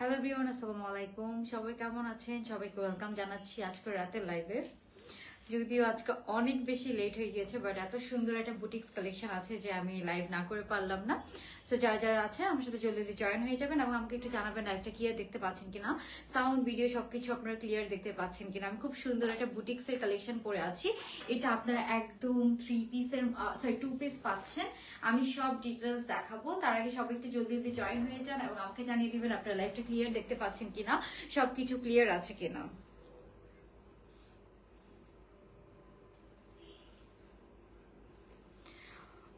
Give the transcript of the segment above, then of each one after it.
Hello everyone, আসসালামু আলাইকুম। সবাই কেমন আছেন? সবাইকে ওয়েলকাম জানাচ্ছি আজকে রাতের লাইভে। যদিও আজকে অনেক বেশি লেট হয়ে গিয়েছে, বাট এত সুন্দর একটা বুটিক্স কালেকশন আছে যে আমি লাইভ না করে পারলাম না। সো যারা যারা আছে আমার সাথে জলদি জয়েন হয়ে যাবেন এবং আমাকে একটু জানাবেন লাইভটা ক্লিয়ার দেখতে পাচ্ছেন কিনা, সাউন্ড ভিডিও সবকিছু আপনারা ক্লিয়ার দেখতে পাচ্ছেন কিনা। আমি খুব সুন্দর একটা বুটিক্সের কালেকশন পরে আছি। এটা আপনারা একদম 2 পিস পাচ্ছেন। আমি সব ডিটেলস দেখাবো, তার আগে সবাই একটু জলদি জয়েন হয়ে যান এবং আমাকে জানিয়ে দিবেন আপনারা লাইভটা ক্লিয়ার দেখতে পাচ্ছেন কিনা, সবকিছু ক্লিয়ার আছে কিনা।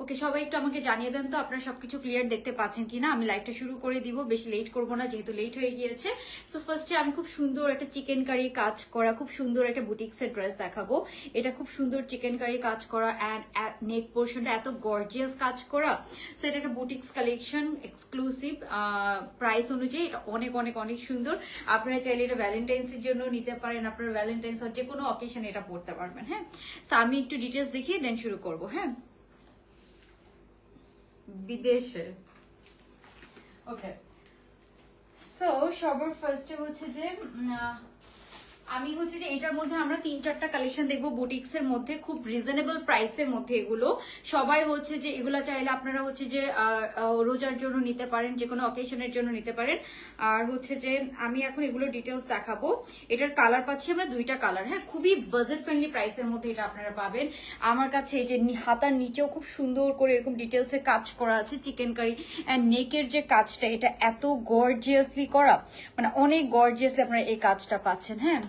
ওকে, সবাই একটু আমাকে জানিয়ে দেন তো আপনারা সবকিছু ক্লিয়ার দেখতে পাচ্ছেন কিনা। আমি লাইভটা শুরু করে দিব, বেশি লেট করবো না যেহেতু লেট হয়ে গিয়েছে। সো ফার্স্টে আমি খুব সুন্দর একটা চিকেন কারি কাজ করা খুব সুন্দর একটা বুটিক্সের ড্রেস দেখাবো। এটা খুব সুন্দর চিকেন কারি কাজ করা অ্যান্ড নেক পোর্শনটা এত গর্জিয়াস কাজ করা। সো এটা একটা বুটিক্স কালেকশন, এক্সক্লুসিভ প্রাইস অনুযায়ী এটা অনেক অনেক অনেক সুন্দর। আপনারা চাইলে এটা ভ্যালেন্টাইন্সের জন্য নিতে পারেন, আপনারা ভ্যালেন্টাইন্স আর যে কোনো অকেশনে এটা পড়তে পারবেন। হ্যাঁ, সো আমি একটু ডিটেলস দেখিয়ে দেন শুরু করবো। হ্যাঁ, বিদেশে। ওকে, সো সবার ফার্স্টে হচ্ছে যে আমি হচ্ছে যে এটার মধ্যে আমরা 3-4টা কালেকশন দেখবো বুটিক্স এর মধ্যে, খুব রিজনেবল প্রাইসের মধ্যে এগুলো। সবাই হচ্ছে যে এগুলো চাইলে আপনারা হচ্ছে যে রোজার জন্য নিতে পারেন, যে কোনো অকেশনের জন্য নিতে পারেন। আর হচ্ছে যে আমি এখন এগুলো ডিটেলস দেখাবো। এটার কালার পাচ্ছি আমরা 2টা কালার। হ্যাঁ, খুবই বাজেট ফ্রেন্ডলি প্রাইসের মধ্যে এটা আপনারা পাবেন। আমার কাছে এই যে হাতার নিচেও খুব সুন্দর করে এরকম ডিটেলস এর কাজ করা আছে চিকেন কারি, অ্যান্ড নেকের যে কাজটা এটা এত গর্জিয়াসলি করা, মানে অনেক গর্জিয়াসলি আপনারা এই কাজটা পাচ্ছেন। হ্যাঁ,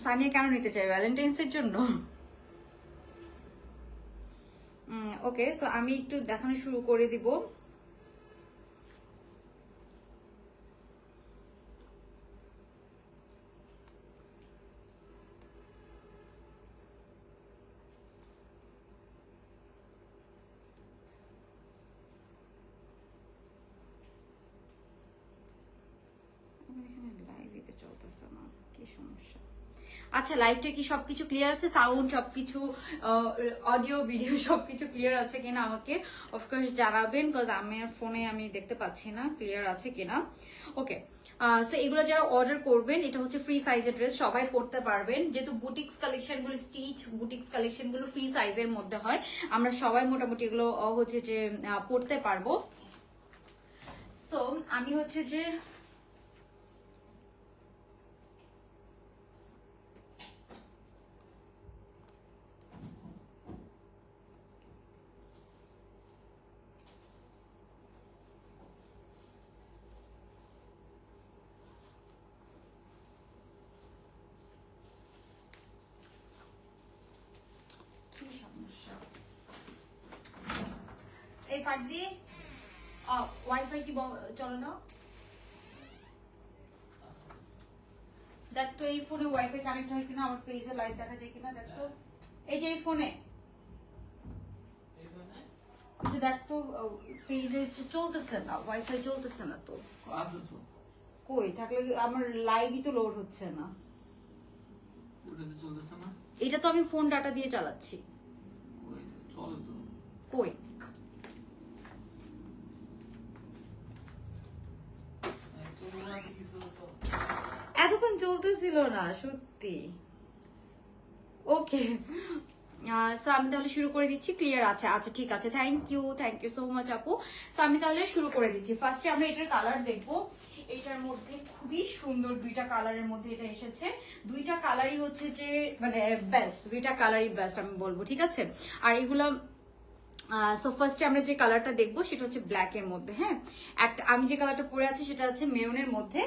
সানিয়া কেন নিতে চাই? ভ্যালেন্টাইন্সের জন্য। ওকে, সো আমি একটু দেখানো শুরু করে দিব। আমার এখানে লাইভ এতে চলতেছে না, কি সমস্যা? আচ্ছা, লাইভটা কি সবকিছু ক্লিয়ার আছে? সাউন্ড সবকিছু, অডিও ভিডিও সবকিছু ক্লিয়ার আছে কিনা আমাকে অফকোর্স জানাবেন, বিকজ আমার ফোনে আমি দেখতে পাচ্ছি না ক্লিয়ার আছে কিনা। ওকে, সো এগুলো যারা অর্ডার করবেন, এটা হচ্ছে ফ্রি সাইজের ড্রেস, সবাই পড়তে পারবেন। যেহেতু বুটিক্স কালেকশন গুলো, স্টিচ বুটিক্স কালেকশন গুলো ফ্রি সাইজের মধ্যে হয়, আমরা সবাই মোটামুটি এগুলো হচ্ছে যে পড়তে পারবো। সো আমি হচ্ছে যে এই কার্ড দিয়ে ওয়াইফাই কি চলে না? দেখ তো এই ফোনে ওয়াইফাই কানেক্ট হয় কিনা, আমার পেজে লাইভ দেখা যায় কিনা দেখ তো। এই যে এই ফোনে দেখ তো, পেজে চলতেছে না, ওয়াইফাই চলতেছে না তো। কই থাকলে আমার লাইভই তো লোড হচ্ছে না। এটা তো আমি ফোন ডাটা দিয়ে চালাচ্ছি। কই এতক্ষণ চলতেছিল না সত্যি। ওকে, সো আমি তাহলে শুরু করে দিচ্ছি। ক্লিয়ার আছে? আচ্ছা ঠিক আছে, থ্যাংক ইউ সো মাচ আপু। সো আমি তাহলে শুরু করে দিচ্ছি। ফার্স্টে আমরা এটার কালার দেখবো। এটার মধ্যে খুবই সুন্দর 2টা কালারের মধ্যে এটা এসেছে। 2টা কালারই হচ্ছে যে মানে বেস্ট, 2টা কালারই বেস্ট আমি বলবো, ঠিক আছে। আর এগুলা সো ফার্স্টে আমরা যে কালারটা দেখবো সেটা হচ্ছে ব্ল্যাক এর মধ্যে। হ্যাঁ, একটা আমি যে কালারটা পরে আছি সেটা হচ্ছে মেরুনের মধ্যে।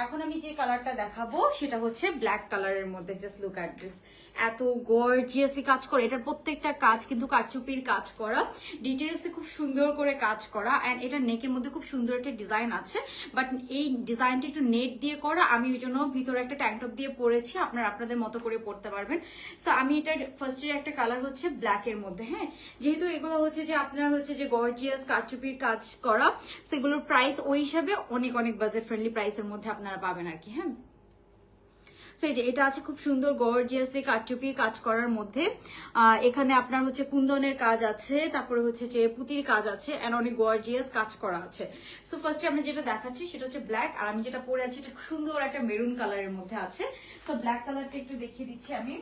এখন আমি যে কালারটা দেখাবো সেটা হচ্ছে ব্ল্যাক কালারের মধ্যে। জাস্ট লুক অ্যাট দিস, এত গর্জিয়াসলি কাজ করে। এটার প্রত্যেকটা কাজ কিন্তু কারচুপির কাজ করা, ডিটেলসে খুব সুন্দর করে কাজ করা। অ্যান্ড এটা নেকের মধ্যে খুব সুন্দর একটা ডিজাইন আছে, বাট এই ডিজাইনটা একটু নেট দিয়ে করা। আমি ওই জন্য ভিতরে একটা ট্যাঙ্কটপ দিয়ে পরেছি, আপনারা আপনাদের মতো করে পরতে পারবেন। সো আমি এটার ফার্স্টের একটা কালার হচ্ছে ব্ল্যাক এর মধ্যে। হ্যাঁ, যেহেতু এগুলো হচ্ছে যে আপনার হচ্ছে যে গর্জিয়াস কারচুপির কাজ করা, সো এগুলোর প্রাইস ওই হিসাবে অনেক অনেক বাজেট ফ্রেন্ডলি প্রাইসের মধ্যে আপনারা পাবেন আর কি। হ্যাঁ, সো এই যে এটা আছে খুব সুন্দর গর্জিয়াসলি কারচুপির কাজ করার মধ্যে। এখানে আপনার হচ্ছে কুন্দনের কাজ আছে, তারপরে হচ্ছে যে পুতির কাজ আছে, এন্ড অনেক গর্জিয়াস কাজ করা আছে। সো ফার্স্টে আমি যেটা দেখাচ্ছি সেটা হচ্ছে ব্ল্যাক, আর আমি যেটা পরে আছি এটা সুন্দর একটা মেরুন কালারের মধ্যে আছে। সো ব্ল্যাক কালারটা একটু দেখিয়ে দিচ্ছি আমি।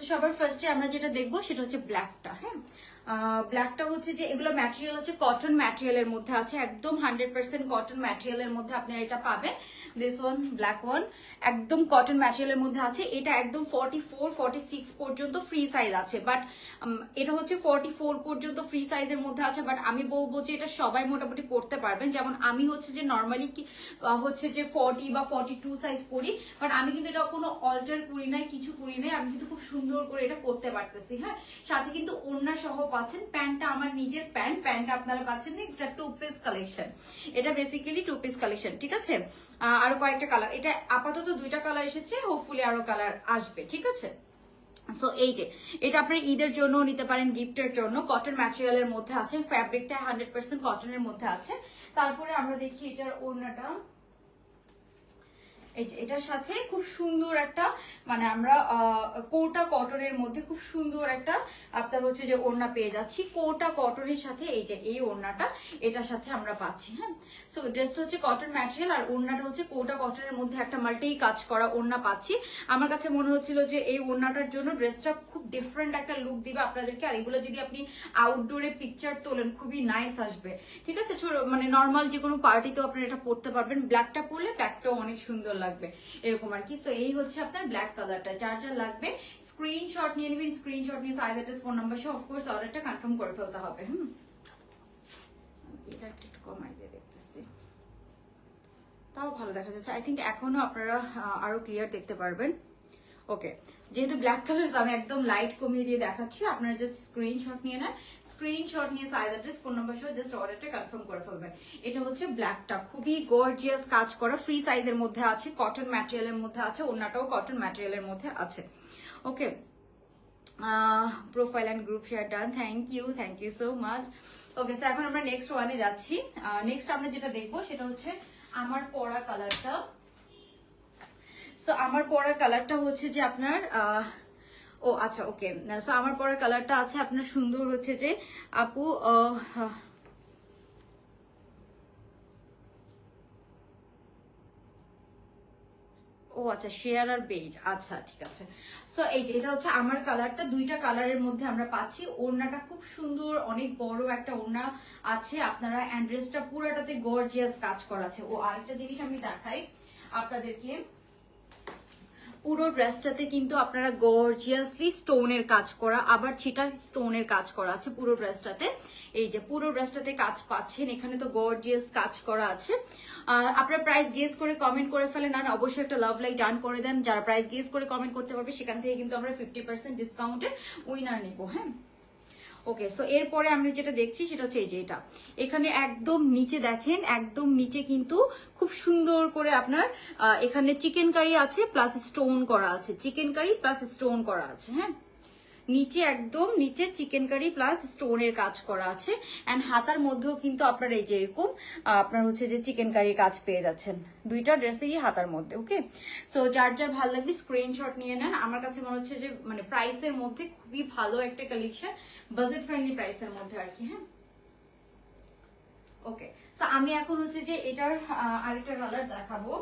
সবার ফার্স্টে আমরা যেটা দেখবো সেটা হচ্ছে ব্ল্যাকটা। হ্যাঁ, ব্ল্যাকটা হচ্ছে যে এগুলো ম্যাটেরিয়াল হচ্ছে কটন ম্যাটেরিয়ালের মধ্যে আছে, একদম 100% কটন ম্যাটেরিয়ালের মধ্যে আপনারা এটা পাবেন। দিস ওয়ান ব্ল্যাক ওয়ান একদম কটন ম্যাটেরিয়ালের মধ্যে আছে। এটা একদম 44 46 পর্যন্ত ফ্রি সাইজ আছে, বাট এটা হচ্ছে 44 পর্যন্ত ফ্রি সাইজের মধ্যে আছে। বাট আমি বলবো যে এটা সবাই মোটামুটি পড়তে পারবেন। যেমন আমি হচ্ছে যে নর্মালি হচ্ছে যে 40 বা 42 সাইজ পরি, বাট আমি কিন্তু এটা কোনো অল্টার করি নাই, কিছু করি নাই, আমি কিন্তু খুব সুন্দর করে এটা পরতে পারতেছি। হ্যাঁ, সাথে কিন্তু ওড়না সহ পাচ্ছেন। প্যান্টটা আমার নিজের প্যান্টটা আপনারা পাচ্ছেন না, এটা 2 পিস কালেকশন। এটা বেসিক্যালি 2 পিস কালেকশন, ঠিক আছে। আরো কয়েকটা কালার, এটা আপাতত 2টা কালার এসেছে, হোপফুলি আরো কালার আসবে, ঠিক আছে। সো এই যে এটা আপনার ঈদের জন্য নিতে পারেন, গিফটের জন্য। কটন ম্যাটেরিয়ালের মধ্যে আছে, ফ্যাব্রিকটা 100% কটনের মধ্যে আছে। তারপরে আমরা দেখি এটার ওড়নাটা, এই যে এটার সাথে খুব সুন্দর একটা মানে আমরা কোটা কটনের মধ্যে খুব সুন্দর একটা আপনার হচ্ছে যে ওড়না পেয়ে যাচ্ছি। কোটা কটনের সাথে এই যে এই ওড়নাটা এটার সাথে আমরা পাচ্ছি। হ্যাঁ, সো ড্রেসটা হচ্ছে কটন ম্যাটেরিয়াল আর ওড়নাটা হচ্ছে কোটা কটনের মধ্যে একটা মাল্টি কাজ করা ওড়না পাচ্ছি। আমার কাছে মনে হচ্ছিল যে এই ওড়নাটার জন্য ড্রেসটা খুব ডিফারেন্ট একটা লুক দিবে আপনাদেরকে। আর এগুলো যদি আপনি আউটডোরে পিকচার তোলেন খুবই নাইস আসবে, ঠিক আছে। মানে নর্মাল যে কোনো পার্টিতেও আপনারা এটা পরতে পারবেন। ব্ল্যাকটা পরলে ব্ল্যাকটাও অনেক সুন্দর লাগবে, এরকম আর কি। সো এই হচ্ছে আপনার ব্ল্যাক কালারটা। যার যার লাগবে স্ক্রিনশট নিয়ে নেবেন, স্ক্রিনশট নিয়ে সাইজ অ্যাড্রেস ফোন নাম্বার সহ অফকোর্স অর্ডারটা কনফার্ম করে ফেলতে হবে। এটা একটু কমাই দিয়ে দেখতেছি, তাও ভালো দেখা যাচ্ছে। আই থিঙ্ক এখনো আপনারা আরো ক্লিয়ার দেখতে পারবেন। ওকে, যেহেতু ব্ল্যাক কালার আমি একদম লাইট কমিয়ে দিয়ে দেখাচ্ছি, আপনারা জাস্ট স্ক্রিনশট নিয়ে নেন, স্ক্রিনশট নিয়ে সাইজ অ্যাড্রেস ফোন নাম্বার সহ জাস্ট অর্ডারটা কনফার্ম করে ফেলবেন। এটা হচ্ছে ব্ল্যাকটা, খুবই গর্জিয়াস কাজ করা, ফ্রি সাইজের মধ্যে আছে, কটন ম্যাটেরিয়ালের মধ্যে আছে, ওড়নাটাও কটন ম্যাটেরিয়ালের মধ্যে আছে। Okay, profile and group share done, thank you so much. Okay, so এখন আমরা নেক্সট ওয়ানে যাচ্ছি। নেক্সট আমরা যেটা দেখবো সেটা হচ্ছে আমার পরা কালারটা। সো আমার পরা কালারটা হচ্ছে যে আপনার ও আচ্ছা ওকে, সো আমার পরা কালারটা আছে আপনার সুন্দর হচ্ছে যে আপু ও আচ্ছা শেয়ার আর বেজ, আচ্ছা ঠিক আছে। সো এই যে এটা হচ্ছে আমার কালারটা, 2টা কালারের মধ্যে আমরা পাচ্ছি। ওড়নাটা খুব সুন্দর, অনেক বড় একটা ওড়না আছে আপনারা, অ্যান্ড ড্রেসটা পুরোটাতে গর্জিয়াস কাজ করা আছে। ও আরেকটা জিনিস আমি দেখাই আপনাদেরকে, পুরো ড্রেসটাতে কিন্তু আপনারা গর্জিয়াসলি স্টোনের কাজ করা, আবার ছিটা স্টোনের কাজ করা আছে পুরো ড্রেসটাতে। এই যে পুরো ড্রেসটাতে কাজ পাচ্ছেন, এখানে তো গর্জিয়াস কাজ করা আছে। আপনারা প্রাইস গেস করে কমেন্ট করে ফেলেন, আর অবশ্যই একটা লাভ লাইক ডান করে দেন। যারা প্রাইস গেস করে কমেন্ট করতে পারবে সেখান থেকে কিন্তু আমরা 50% ডিসকাউন্টের উইনার নিবো। হ্যাঁ, ওকে, সো এরপরে আমরা যেটা দেখছি সেটা হচ্ছে এই যে এটা, এখানে একদম নিচে দেখেন, একদম নিচে কিন্তু খুব সুন্দর করে আপনার এখানে চিকেন কারি আছে প্লাস স্টোন করা আছে, চিকেন কারি প্লাস স্টোন করা আছে। হ্যাঁ, নিচে একদম নিচে চিকেন কারি প্লাস স্টোনের কাজ করা আছে, অ্যান্ড হাতার মধ্যেও কিন্তু আপনার এই যে এরকম আপনার হচ্ছে যে চিকেন কারি কাজ পেয়ে যাচ্ছেন 2টা ড্রেসেরই হাতার মধ্যে। ওকে, সো যার যার ভালো লাগবে স্ক্রিনশট নিয়ে নেন। আমার কাছে মনে হচ্ছে যে মানে প্রাইসের মধ্যে খুবই ভালো একটা কালেকশন, বাজেট ফ্রেন্ডলি প্রাইসের মধ্যে আর কি। হ্যাঁ, ওকে, সো আমি এখন হচ্ছে যে এটার আরেকটা কালার দেখাবো।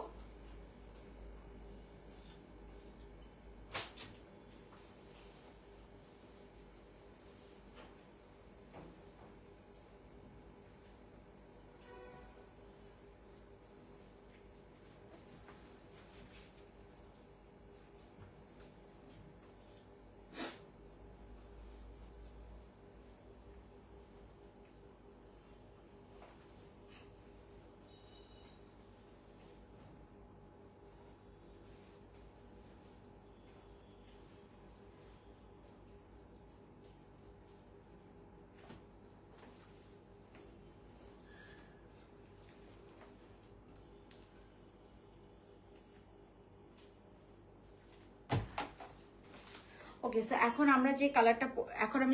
ওকে, সো এখন আমি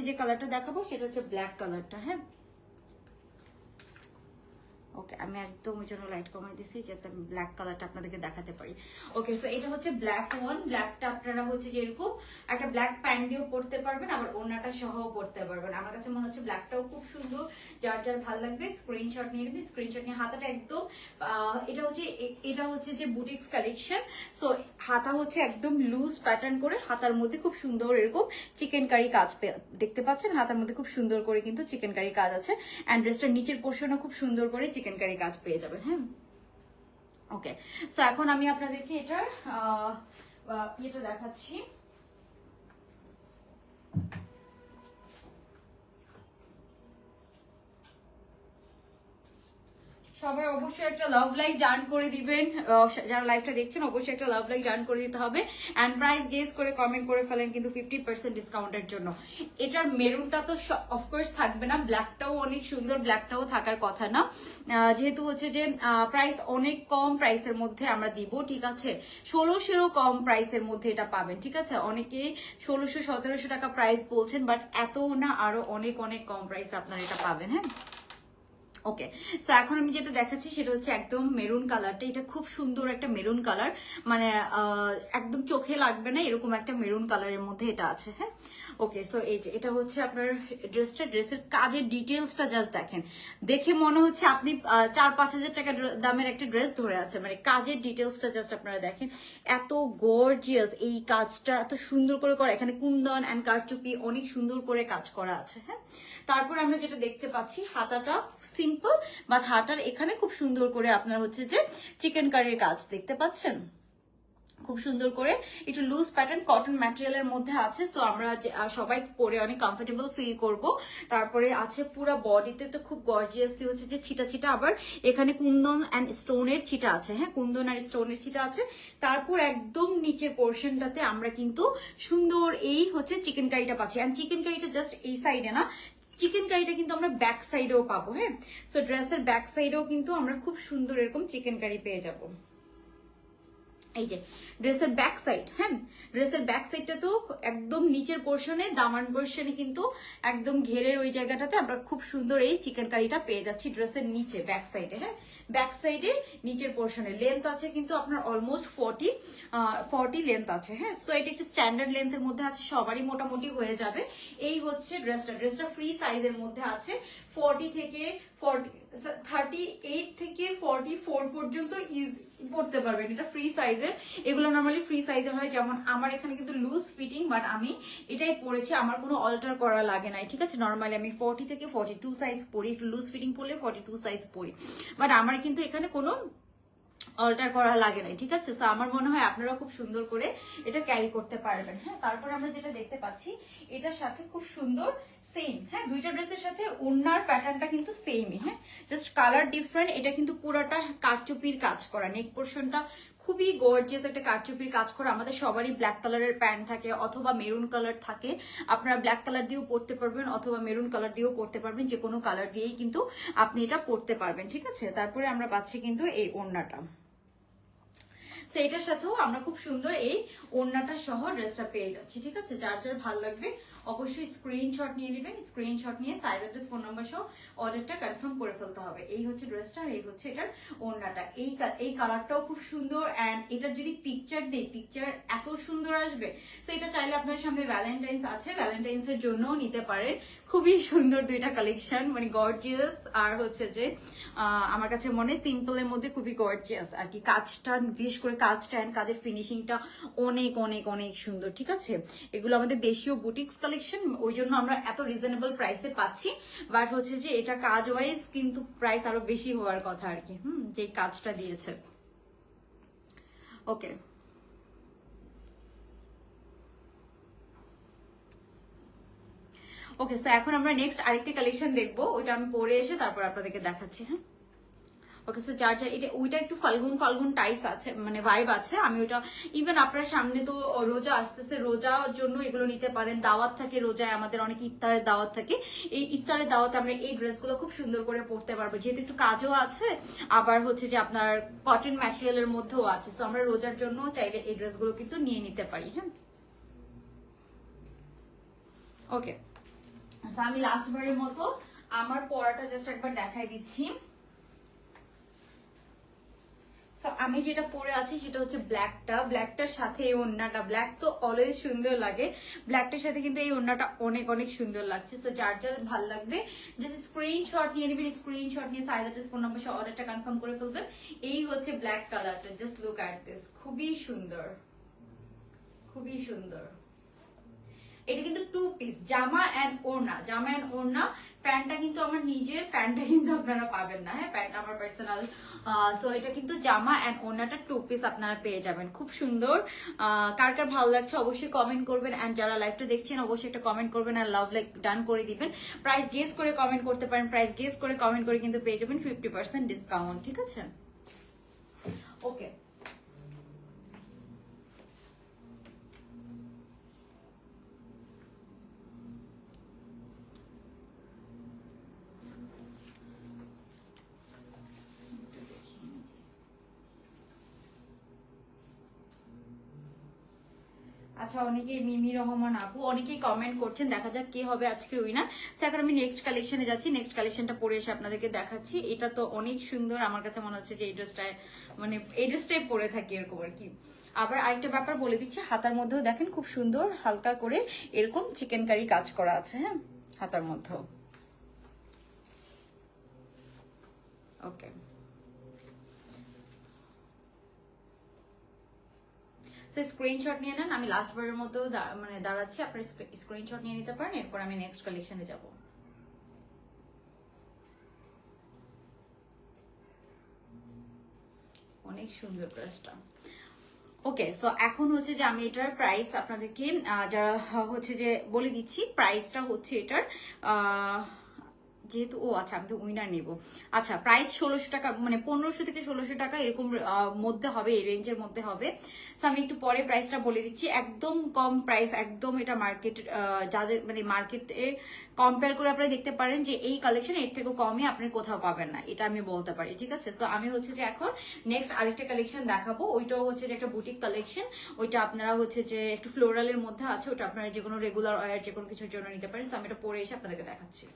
যে কালারটা দেখাবো সেটা হচ্ছে ব্ল্যাক কালারটা। হ্যাঁ, ওকে, আমি একদম ওই জন্য লাইট কমাই দিছি যাতে আমি ব্ল্যাক কালারটা আপনাদেরকে দেখাতে পারি। ওকে, সো এটা হচ্ছে ব্ল্যাক ওয়ান। ব্ল্যাকটা আপনারা হচ্ছে যেরকম একটা ব্ল্যাক প্যান্ট দিয়েও পরতে পারবেন, আবার ওড়নাটা সহও পরতে পারবেন। আমার কাছে মনে হচ্ছে ব্ল্যাকটাও খুব সুন্দর। যার যার ভালো লাগবে স্ক্রিনশট নিয়ে নেবেন। স্ক্রিনশট নিয়ে হাতাটা একদম এটা হচ্ছে যে বুটিক্স কালেকশন। সো হাতা হচ্ছে একদম লুজ প্যাটার্ন করে, হাতার মধ্যে খুব সুন্দর এরকম চিকেন কারি কাজ দেখতে পাচ্ছেন। হাতার মধ্যে খুব সুন্দর করে কিন্তু চিকেন কারি কাজ আছে, অ্যান্ড ড্রেসটার নিচের পোর্শনও খুব সুন্দর করে চিকেন কারি কাজ পেয়ে যাবেন। হ্যাঁ, ওকে, সো এখন আমি আপনাদেরকে এটার ইয়েটা দেখাচ্ছি। সবাই অবশ্যই একটা লাভ লাইক ডান করে দিবেন। যারা লাইভটা দেখছেন অবশ্যই একটা লাভ লাইক ডান করে দিতে হবে, অ্যান্ড প্রাইস গেস করে কমেন্ট করে ফেলেন কিন্তু 50% ডিসকাউন্টের জন্য। এটার মেরুনটা তো অফকোর্স থাকবে না, ব্ল্যাকটাও অনেক সুন্দর, ব্ল্যাকটাও থাকার কথা না। যেহেতু হচ্ছে যে প্রাইস অনেক কম প্রাইসের মধ্যে আমরা দিব, ঠিক আছে, 1600 কম প্রাইসের মধ্যে এটা পাবেন, ঠিক আছে। অনেকেই 1600-1700 টাকা প্রাইস বলছেন, বাট এত না, আরো অনেক অনেক কম প্রাইসে আপনারা এটা পাবেন। হ্যাঁ, ওকে, সো এখন আমি যেটা দেখাচ্ছি সেটা হচ্ছে একদম মেরুন কালারটা। এটা খুব সুন্দর একটা মেরুন কালার, মানে একদম চোখে লাগবে না এরকম একটা মেরুন কালারের মধ্যে এটা আছে। হ্যাঁ, ওকে, সো এই যে এটা হচ্ছে আপনার ড্রেসের কাজের ডিটেলসটা জাস্ট দেখেন, দেখে মনে হচ্ছে আপনি 4-5 হাজার টাকা দামের একটা ড্রেস ধরে আছে। মানে কাজের ডিটেলসটা জাস্ট আপনারা দেখেন, এত গর্জিয়াস এই কাজটা, এত সুন্দর করে করা। এখানে কুন্দন অ্যান্ড কারচুপি অনেক সুন্দর করে কাজ করা আছে। হ্যাঁ, তারপর আমরা যেটা দেখতে পাচ্ছি হাতাটা সিম্পল, বাট হাতার এখানে খুব সুন্দর করে আপনার হচ্ছে যে চিকেন কারির কাজ দেখতে পাচ্ছেন, খুব সুন্দর করে একটু লুজ প্যাটার্ন কটন ম্যাটেরিয়ালের মধ্যে আছে। সো আমরা সবাই পরে অনেক কমফোর্টেবল ফিল করব। তারপরে আছে পুরো বডিতে তো খুব গর্জিয়াসলি হচ্ছে যে ছিটা ছিটা, আবার এখানে কুন্দন অ্যান্ড স্টোনের ছিটা আছে। হ্যাঁ, কুন্দন আর স্টোনের ছিটা আছে। তারপর একদম নিচের পোর্শনটাতে আমরা কিন্তু সুন্দর এই হচ্ছে চিকেন কারিটা পাচ্ছি, অ্যান্ড চিকেন কারিটা জাস্ট এই সাইডে না, চিকেন কারিটা কিন্তু আমরা ব্যাক সাইডেও পাবো। হ্যাঁ, সো ড্রেসের ব্যাক সাইডেও কিন্তু আমরা খুব সুন্দর এরকম চিকেন কারি পেয়ে যাবো। এই যে ড্রেসের ব্যাক সাইড। হ্যাঁ, ড্রেসের ব্যাক সাইডটা তো একদম নিচের পোর্শনে, দামান পোর্শনে কিন্তু একদম ঘেরের ওই জায়গাটাতে আমরা খুব সুন্দর এই চিকেন কারিটা পেয়ে যাচ্ছি ড্রেসের নিচে ব্যাক সাইডে। হ্যাঁ, ব্যাক সাইডে নিচের পোর্শনে লেন্থ আছে কিন্তু আপনার অলমোস্ট 40 লেন্থ আছে। হ্যাঁ, সো এটা একটা স্ট্যান্ডার্ড লেন্থের মধ্যে আছে, সবারই মোটামুটি হয়ে যাবে। এই হচ্ছে ড্রেসটা ফ্রি সাইজের মধ্যে আছে। 38 থেকে 44 পর্যন্ত পড়তে পারবেন, এটা ফ্রি সাইজের। এগুলো নর্মালি ফ্রি সাইজের হয়, যেমন আমার এখানে কিন্তু লুজ ফিটিং, বাট আমি এটাই পরেছি, আমার কোনো অল্টার করা লাগে নাই, ঠিক আছে। নর্মালি আমি 40 থেকে 42 সাইজ পরি, একটু লুজ ফিটিং পরলে 42 সাইজ পরি, বাট আমার কিন্তু এখানে কোনো অল্টার করা লাগে নাই, ঠিক আছে। সো আমার মনে হয় আপনারা খুব সুন্দর করে এটা ক্যারি করতে পারবেন। হ্যাঁ, তারপর আমরা যেটা দেখতে পাচ্ছি এটার সাথে খুব সুন্দর সেম। হ্যাঁ, দুইটা ড্রেসের সাথে ওড়নার প্যাটার্নটা কিন্তু সেমই। হ্যাঁ, জাস্ট কালার ডিফারেন্ট। এটা কিন্তু পুরোটা কারচুপির কাজ করা, নেক পোর্শনটা খুবই গর্জিয়াস একটা কারচুপির কাজ করা। আমাদের সবারই ব্ল্যাক কালারের প্যান্ট থাকে অথবা মেরুন কালার থাকে, আপনারা ব্ল্যাক কালার দিয়েও পরতে পারবেন অথবা মেরুন কালার দিয়েও পরতে পারবেন, যে কোনো কালার দিয়েই কিন্তু আপনি এটা পরতে পারবেন, ঠিক আছে। তারপরে আমরা পাচ্ছি কিন্তু এই ওড়নাটা, তো এটার সাথেও আমরা খুব সুন্দর এই ওড়নাটা সহ ড্রেসটা পেয়ে যাচ্ছি, ঠিক আছে। যার যার ভালো লাগবে অবশ্যই স্ক্রিনশট নিয়ে নেবেন। স্ক্রিনশট নিয়ে সাইজ অ্যাড্রেস ফোন নাম্বার সহ অর্ডারটা কনফার্ম করে ফেলতে হবে। এই হচ্ছে ড্রেসটা, আর এই হচ্ছে এটার ওড়নাটা। এই কালারটাও খুব সুন্দর, অ্যান্ড এটার যদি পিকচার দেই, পিকচার এত সুন্দর আসবে। তো এটা চাইলে আপনার সামনে ভ্যালেন্টাইন্স আছে, ভ্যালেন্টাইন্স এর জন্যও নিতে পারেন। খুবই সুন্দর দুইটা কালেকশন, মানে গর্জিয়াস আর হচ্ছে যে আমার কাছে মনে সিম্পলের মধ্যে খুবই গর্জিয়াস আর কি। কাজটা বিশেষ করে কাজটা অ্যান্ড কাজের ফিনিশিংটা অনেক অনেক অনেক সুন্দর, ঠিক আছে। এগুলো আমাদের দেশীয় বুটিক্স কালেকশন, ওই জন্য আমরা এত রিজনেবল প্রাইসে পাচ্ছি। বাট হচ্ছে যে এটা কাজ ওয়াইজ কিন্তু প্রাইস আরো বেশি হওয়ার কথা আর কি, যে কাজটা দিয়েছে। ওকে, ওকে, সো এখন আমরা নেক্সট আরেকটি কালেকশন দেখবো, ওইটা আমি পরে এসে তারপর আপনাদেরকে দেখাচ্ছি। হ্যাঁ, ওকে, সো যার যার এটা ওইটা একটু ফাল্গুন ফাল্গুন টাইপস আছে, মানে ভাইব আছে। আমি ওইটা ইভেন আপনার সামনে তো রোজা আসতেছে, রোজার জন্য এগুলো নিতে পারেন। দাওয়াত থাকে রোজায়, আমাদের অনেক ইফতারের দাওয়াত থাকে। এই ইফতারের দাওয়াতে আমরা এই ড্রেসগুলো খুব সুন্দর করে পরতে পারবো, যেহেতু একটু কাজও আছে, আবার হচ্ছে যে আপনার কটন ম্যাটেরিয়ালের মধ্যেও আছে। সো আমরা রোজার জন্য চাইলে এই ড্রেসগুলো কিন্তু নিয়ে নিতে পারি। হ্যাঁ, ওকে, সো আমি লাস্ট বারের মতো আমার পরাটা জাস্ট একবার দেখাই দিচ্ছি। সো আমি যেটা পরে আছি সেটা হচ্ছে ব্ল্যাকটার সাথে এই ওড়নাটা, ব্ল্যাক তো অলওয়েজ সুন্দর লাগে, ব্ল্যাকটার সাথে কিন্তু এই ওড়নাটা অনেক অনেক সুন্দর লাগছে। সো যার যার ভালো লাগবে জাস্ট স্ক্রিনশট নিয়ে নেবেন, স্ক্রিনশট নিয়ে সাইজ অ্যাড্রেস ফোন নাম্বার সহ অর্ডারটা কনফার্ম করে ফেলবেন। এই হচ্ছে ব্ল্যাক কালারটা, জাস্ট লুক অ্যাট দিস, খুবই সুন্দর, খুবই সুন্দর। এটা কিন্তু 2 পিস, জামা এন্ড ওড়না, জামা এন্ড ওড়না। প্যান্টটা কিন্তু আমার নিজের, প্যান্টটা কিন্তু আপনারা পাবেন না, হ্যাঁ প্যান্ট আমার পার্সোনাল। সো এটা কিন্তু জামা এন্ড ওড়নাটা 2 পিস আপনারা পেয়ে যাবেন, খুব সুন্দর। কার কার ভালো লাগছে অবশ্যই কমেন্ট করবেন, এন্ড যারা লাইভটা দেখছেন অবশ্যই একটা কমেন্ট করবেন আর লাভ লাইক ডান করে দিবেন। প্রাইস গেস করে কমেন্ট করতে পারেন, প্রাইস গেস করে কমেন্ট করে কিন্তু পেয়ে যাবেন 50% ডিসকাউন্ট, ঠিক আছে? ওকে, আচ্ছা অনেকেই মিমি রহমান আপু অনেকেই কমেন্ট করছেন, দেখা যাক কে হবে আজকের উইনার। এখন আমি নেক্সট কালেকশনে যাচ্ছি, নেক্সট কালেকশনটা পরে এসে আপনাদেরকে দেখাচ্ছি। এটা তো অনেক সুন্দর, আমার কাছে মনে হচ্ছে যে এই ড্রেসটায় মানে এই ড্রেসটাই পরে থাকি এরকম আর কি। আবার আরেকটা ব্যাপার বলে দিচ্ছি, হাতার মধ্যেও দেখেন খুব সুন্দর হালকা করে এরকম চিকেন কারি কাজ করা আছে, হ্যাঁ হাতার মধ্যেও। ওকে, স্ক্রিনশট নিয়ে নেন, আমি লাস্ট বারের মতো মানে দাঁড়াচ্ছি, আপনার স্ক্রিনশট নিয়ে নিতে পারেন, এরপর আমি নেক্সট কালেকশনে যাব। অনেক সুন্দর ড্রেসটা। ওকে, সো এখন হচ্ছে যে আমি এটার প্রাইস আপনাদেরকে যারা হচ্ছে যে বলে দিচ্ছি, প্রাইসটা হচ্ছে এটার যেহেতু ও আচ্ছা আমি তো উইনার নেব। আচ্ছা প্রাইস 1600 টাকা, মানে 1500 থেকে 1600 টাকা এরকম মধ্যে হবে, এই রেঞ্জের মধ্যে হবে। তো আমি একটু পরে প্রাইসটা বলে দিচ্ছি, একদম কম প্রাইস, একদম এটা মার্কেট যাদের মানে মার্কেটে কম্পেয়ার করে আপনারা দেখতে পারেন যে এই কালেকশন এর থেকে কমে আপনি কোথাও পাবেন না, এটা আমি বলতে পারি, ঠিক আছে? সো আমি হচ্ছে যে এখন নেক্সট আরেকটা কালেকশন দেখাবো, ওইটাও হচ্ছে যে একটা বুটিক কালেকশন, ওইটা আপনারা হচ্ছে যে একটু ফ্লোরালের মধ্যে আছে, ওটা আপনারা যে কোনো রেগুলার ওয়্যার যে কোনো কিছুর জন্য নিতে পারেন। সো আমি এটা পরে এসে আপনাদেরকে দেখাচ্ছি।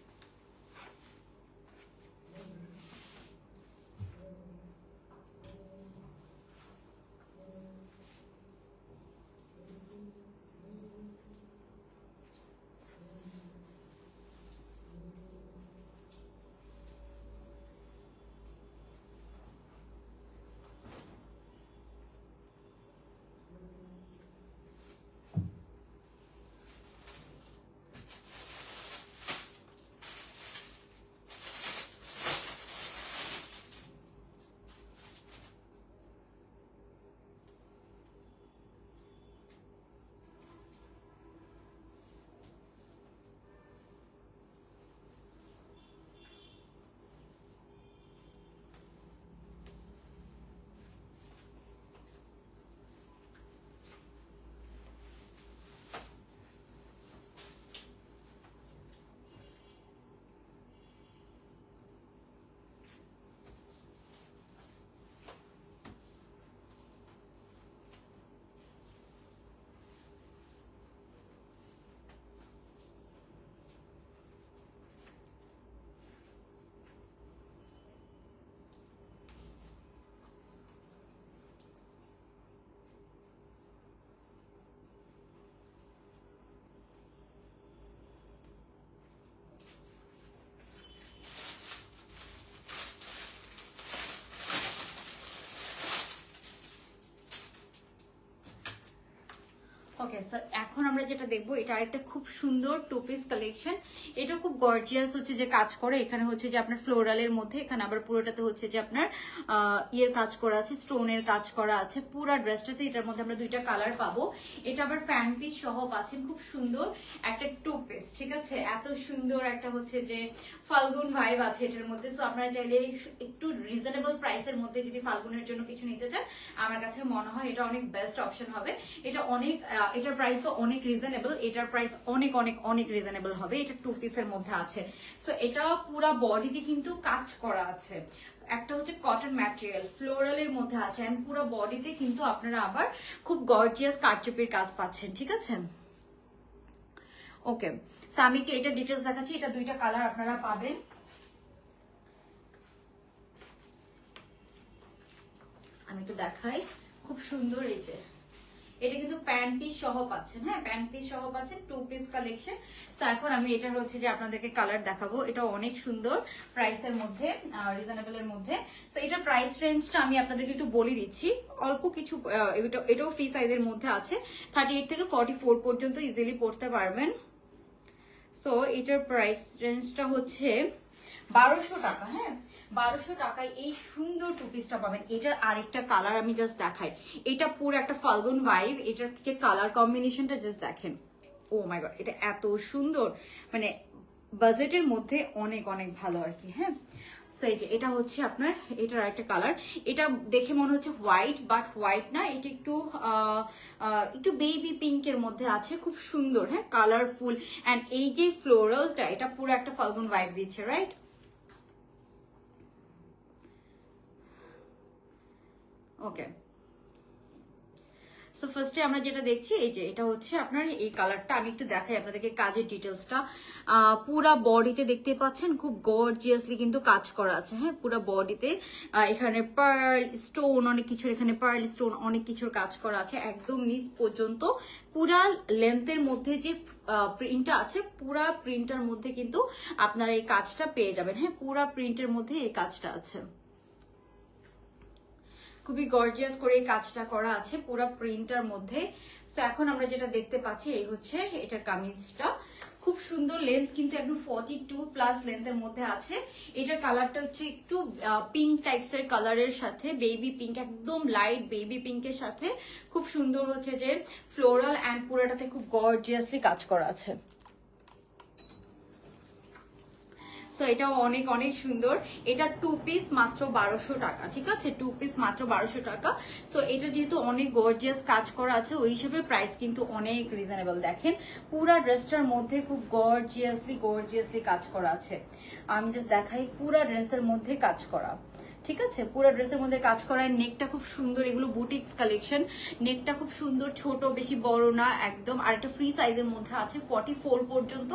ওকে, সো এখন আমরা যেটা দেখবো এটা আরেকটা খুব সুন্দর টু পিস কালেকশন, এটা খুব গর্জিয়াস হচ্ছে যে কাজ করে, এখানে হচ্ছে যে আপনার ফ্লোরালের মধ্যে, এখানে আবার পুরোটাতে হচ্ছে যে আপনার ইয়ের কাজ করা আছে, স্টোনের কাজ করা আছে পুরো ড্রেসটাতে। এটার মধ্যে আমরা দুইটা কালার পাবো, এটা আবার প্যান্ট পিস সহ পাচ্ছেন, খুব সুন্দর একটা টু পিস, ঠিক আছে? এত সুন্দর একটা হচ্ছে যে ফাল্গুন ভাইব আছে এটার মধ্যে। সো আপনারা চাইলে একটু রিজনেবল প্রাইসের মধ্যে যদি ফাল্গুনের জন্য কিছু নিতে চান, আমার কাছে মনে হয় এটা অনেক বেস্ট অপশন হবে। এটা অনেক এটার প্রাইসও অনেক রিজনেবল, এটার প্রাইস অনেক অনেক অনেক রিজনেবল হবে। এটা টু পিসের মধ্যে আছে, সো এটা পুরা বডিতে কিন্তু কাজ করা আছে, একটা হচ্ছে কটন ম্যাটেরিয়াল ফ্লোরালের মধ্যে আছে, এন্ড পুরো বডিতে কিন্তু আপনারা আবার খুব গর্জিয়াস কারচুপির কাজ পাচ্ছেন, ঠিক আছে? ওকে, সো আমি একটু এটা ডিটেলস দেখাচ্ছি। এটা দুইটা কালার আপনারা পাবেন। আমি একটু দেখাই, খুব সুন্দর। এই যে এটা কিন্তু প্যান্ট পিস সহ পাচ্ছেন, হ্যাঁ প্যান্ট পিস সহ পাচ্ছেন, 2 পিস কালেকশন। সো এখন আমি এটা হচ্ছে যে আপনাদেরকে কালার দেখাবো। এটা অনেক সুন্দর প্রাইসের মধ্যে, রিজনেবলের মধ্যে। সো এটার প্রাইস রেঞ্জটা আমি আপনাদেরকে একটু বলে দিচ্ছি, অল্প কিছু। এটাও ফ্রি সাইজের মধ্যে আছে, 38 থেকে 44 পর্যন্ত ইজিলি পড়তে পারবেন। সো এটার প্রাইস রেঞ্জটা হচ্ছে 1200 টাকা, হ্যাঁ 1200 টাকায় এই সুন্দর টু পিসটা পাবেন। এটার আরেকটা কালার আমি জাস্ট দেখাই, এটা পুরো একটা ফাল্গুন ভাইব। এটার যে কালার কম্বিনেশনটা জাস্ট দেখেন, ও মাই গড, এটা এত সুন্দর, মানে বাজেটের মধ্যে অনেক অনেক ভালো আর কি। হ্যাঁ, সো এই যে এটা হচ্ছে আপনার এটার আরেকটা কালার। এটা দেখে মনে হচ্ছে হোয়াইট, বাট হোয়াইট না, এটা একটু একটু বেবি পিঙ্কের মধ্যে আছে, খুব সুন্দর, হ্যাঁ কালারফুল। অ্যান্ড এই যে ফ্লোরালটা, এটা পুরো একটা ফাল্গুন ভাইব দিচ্ছে, রাইট? ওকে, সো ফার্স্টে আমরা যেটা দেখছি, এই যে এটা হচ্ছে আপনার এই কালারটা। আমি একটু দেখাই আপনাদেরকে কাজের ডিটেলসটা। পুরা বডিতে দেখতে পাচ্ছেন খুব গর্জিয়াসলি কিন্তু কাজ করা আছে, হ্যাঁ পুরা বডিতে। এখানে পার্ল স্টোন অনেক কিছু, এখানে পার্ল স্টোন অনেক কিছুর কাজ করা আছে একদম নিচ পর্যন্ত। পুরা লেন্থের মধ্যে যে প্রিন্টটা আছে, পুরা প্রিন্টার মধ্যে কিন্তু আপনারা এই কাজটা পেয়ে যাবেন, হ্যাঁ পুরা প্রিন্টের মধ্যে এই কাজটা আছে। খুবই গর্জিয়াস করে এই কাজটা করা আছে পুরো প্রিন্টার মধ্যে। সো এখন আমরা যেটা দেখতে পাচ্ছি, এই হচ্ছে এটার কামিজটা। খুব সুন্দর লেন্থ, কিন্তু একদম 42 প্লাস লেন্থের মধ্যে আছে। এটার কালারটা হচ্ছে একটু পিঙ্ক টাইপস এর কালারের সাথে, বেবি পিঙ্ক, একদম লাইট বেবি পিঙ্কের সাথে খুব সুন্দর হচ্ছে যে ফ্লোরাল অ্যান্ড পুরোটাতে খুব গর্জিয়াসলি কাজ করা আছে। সো এটাও অনেক অনেক সুন্দর। এটা 2 পিস মাত্র 1200 টাকা, ঠিক আছে 2 পিস মাত্র 1200 টাকা। সো এটা যেহেতু অনেক গর্জিয়াস কাজ করা আছে, ওই হিসেবে প্রাইস কিন্তু অনেক রিজনেবল। দেখেন পুরা ড্রেসটার মধ্যে খুব গর্জিয়াসলি কাজ করা আছে। আমি জাস্ট দেখাই, পুরা ড্রেসের মধ্যে কাজ করা, ঠিক আছে পুরো ড্রেসের মধ্যে কাজ করা। নেকটা খুব সুন্দর, এগুলো বুটিক্স কালেকশন। নেকটা খুব সুন্দর, ছোট বেশি বড় না একদম। আর একটা ফ্রি সাইজের মধ্যে আছে, 44 পর্যন্ত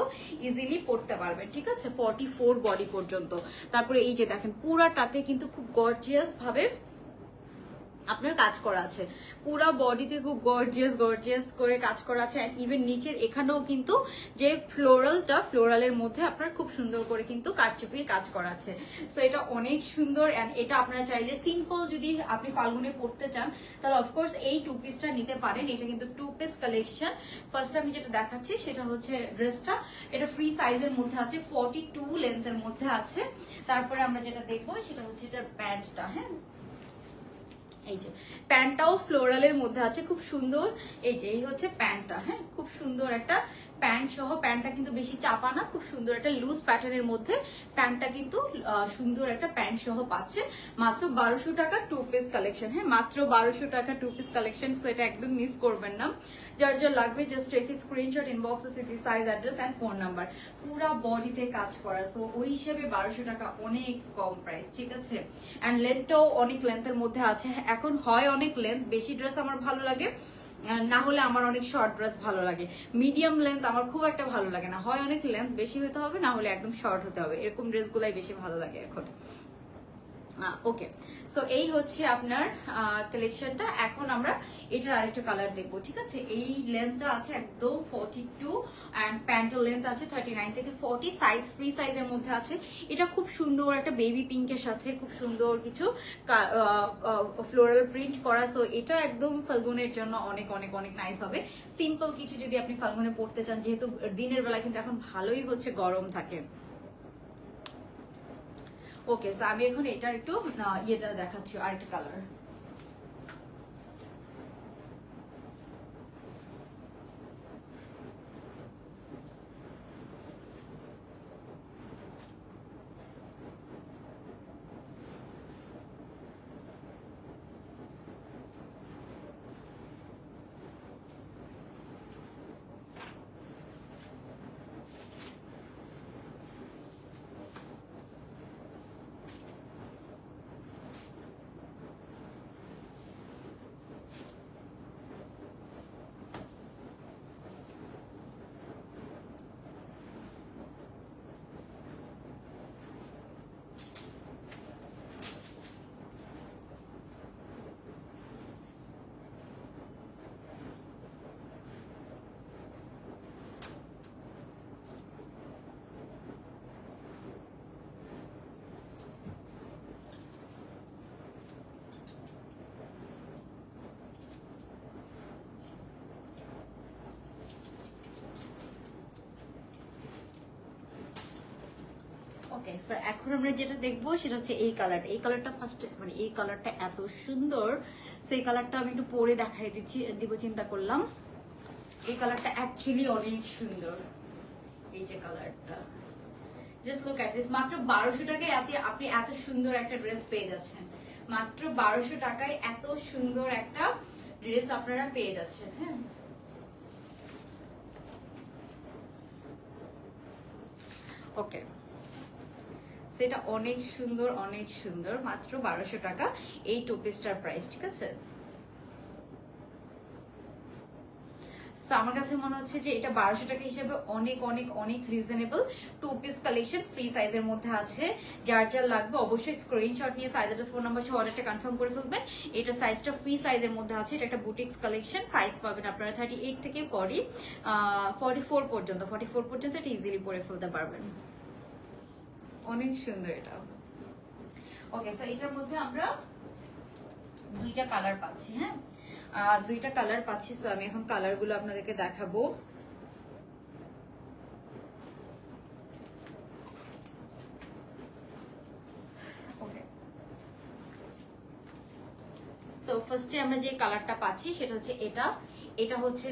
ইজিলি পড়তে পারবেন, ঠিক আছে 44 বডি পর্যন্ত। তারপরে এই যে দেখেন পুরাটাতে কিন্তু খুব গর্জিয়াস ভাবে আপনার কাজ করা আছে, পুরা বডিতে খুব গর্জিয়াস করে কাজ করা আছে। ইভেন নিচের এখানেও কিন্তু যে ফ্লোরালের মধ্যে আপনার খুব সুন্দর করে কিন্তু কারচুপির কাজ করা আছে। সো এটা অনেক সুন্দর। অ্যান্ড এটা আপনারা চাইলে সিম্পল যদি আপনি ফাল্গুনে পড়তে চান, তাহলে অফকোর্স এই 2 পিসটা নিতে পারেন। এটা কিন্তু 2 পিস কালেকশন। ফার্স্ট আমি যেটা দেখাচ্ছি সেটা হচ্ছে ড্রেসটা। এটা ফ্রি সাইজের মধ্যে আছে, 42 লেন্থের মধ্যে আছে। তারপরে আমরা যেটা দেখবো সেটা হচ্ছে এটার প্যান্টটা। হ্যাঁ, এই যে প্যান্টটাও ফ্লোরালের মধ্যে আছে, খুব সুন্দর। এই যে এই হচ্ছে প্যান্টটা, হ্যাঁ খুব সুন্দর একটা প্যান্ট সহ। প্যান্টটা কিন্তু বেশি চাপা না, খুব সুন্দর একটা লুজ প্যাটার্নের মধ্যে প্যান্টটা কিন্তু সুন্দর একটা প্যান্ট সহ পাচ্ছেন মাত্র 1200 টাকা 2 পিস কালেকশন। হ্যাঁ মাত্র 1200 টাকা 2 পিস কালেকশন। সো এটা একদম মিস করবেন না। যার যা লাগবে জাস্ট টেক এ স্ক্রিনশট, ইনবক্সে city size, address and phone number. পুরা বডিতে কাজ করা, সো ওই হিসেবে 1200 টাকা অনেক কম প্রাইস, ঠিক আছে। অ্যান্ড লেন্থটাও অনেক লেন্থের মধ্যে আছে। এখন হয় অনেক লেন্থ বেশি ড্রেস আমার ভালো লাগে, না হলে আমার অনেক শর্ট ড্রেস ভালো লাগে। মিডিয়াম লেন্থ আমার খুব একটা ভালো লাগে না, হয় অনেক লেন্থ বেশি হতে হবে, না হলে একদম শর্ট হতে হবে। এরকম ড্রেসগুলাই বেশি ভালো লাগে এখন। ওকে, সো এই হচ্ছে আপনার কালেকশনটা। এখন আমরা এটার আরেকটা কালার দেখবো, ঠিক আছে। এই লেন্থটা আছে একদম 42 অ্যান্ড প্যান্টের লেন্থ আছে 39 থেকে 40, সাইজ ফ্রি সাইজের মধ্যে আছে। এটা খুব সুন্দর একটা বেবি পিঙ্কের সাথে খুব সুন্দর কিছু ফ্লোরাল প্রিন্ট করা। সো এটা একদম ফাল্গুনের জন্য অনেক অনেক অনেক নাইস হবে। সিম্পল কিছু যদি আপনি ফাল্গুনে পড়তে চান, যেহেতু দিনের বেলা কিন্তু এখন ভালোই হচ্ছে গরম থাকে। ওকে, সো আমি এখন এটার একটু ইয়েটা দেখাচ্ছি, আরেকটা কালার। ওকে, সো এখন আমরা যেটা দেখবো সেটা হচ্ছে এই কালারটা। এই কালারটা ফার্স্ট, মানে এই কালারটা এত সুন্দর, সো এই কালারটা আমি একটু পরে দেখাই দিব চিন্তা করলাম। এই কালারটা অ্যাকচুয়ালি অনেক সুন্দর। এই যে কালারটা, জাস্ট লুক এট দিস। মাত্র 1200 টাকায় আপনি এত সুন্দর একটা ড্রেস পেয়ে যাচ্ছেন। মাত্র 1200 টাকায় এত সুন্দর একটা ড্রেস আপনারা পেয়ে যাচ্ছেন। হ্যাঁ, ওকে, সেটা অনেক সুন্দর, অনেক সুন্দর। মাত্র 1200 টাকা এই টু পিসটার প্রাইস, ঠিক আছে? সো আমার কাছে মনে হচ্ছে যে এটা 1200 টাকা হিসেবে অনেক অনেক অনেক reasonable. Two piece collection, free সাইজের মধ্যে আছে। যার যার লাগবে অবশ্যই স্ক্রিনশট নিয়ে সাইজ অ্যাড্রেস ফোন নাম্বার সহ অর্ডারটা কনফার্ম করে ফেলবেন। এটা সাইজটা ফ্রি সাইজের মধ্যে আছে। এটা একটা বুটিক্স কালেকশন। সাইজ পাবেন আপনারা 38 থেকে 44 পর্যন্ত। 44 পর্যন্ত এটা ইজিলি পরে ফেলতে পারবেন। অনেক সুন্দর এটা। ওকে, সো এটার মধ্যে আমরা দুইটা কালার পাচ্ছি। হ্যাঁ, দুইটা কালার পাচ্ছি। সো আমি এখন কালারগুলো আপনাদেরকে দেখাবো। সো ফার্স্টে আমরা যে কালারটা পাচ্ছি সেটা হচ্ছে এটা। এটা হচ্ছে